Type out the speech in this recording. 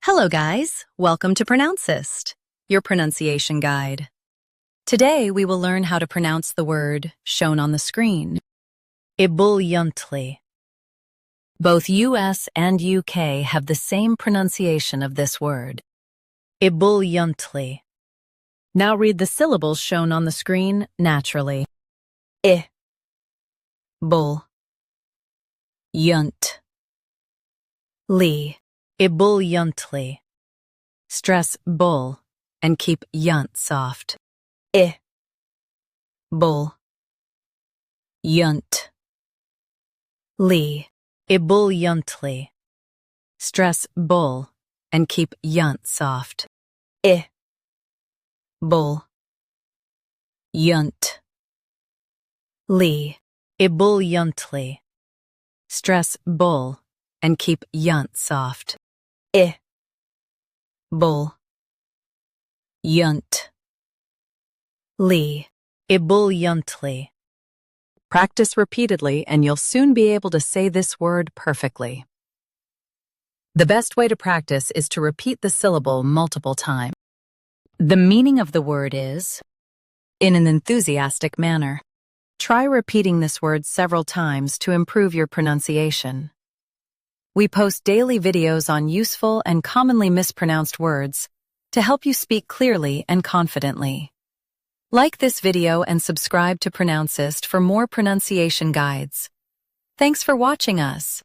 Hello guys, welcome to Pronouncist, your pronunciation guide. Today we will learn how to pronounce the word shown on the screen, EBULLIENTLY. Both US and UK have the same pronunciation of this word, EBULLIENTly. Now read the syllables shown on the screen naturally. I, bull, yunt, ly. EBULLIENTLY. Stress bull and keep yunt soft. I, bull, yunt, ly. EBULLIENTLY. Stress bull and keep yunt soft. I, bull, yunt, ly. EBULLIENTLY. Stress bull and keep yunt soft. I, bull, yunt, ly. EBULLIENTLY. Practice repeatedly and you'll soon be able to say this word perfectly. The best way to practice is to repeat the syllable multiple times. The meaning of the word is in an enthusiastic manner. Try repeating this word several times to improve your pronunciation. We post daily videos on useful and commonly mispronounced words to help you speak clearly and confidently. Like this video and subscribe to Pronouncist for more pronunciation guides. Thanks for watching us.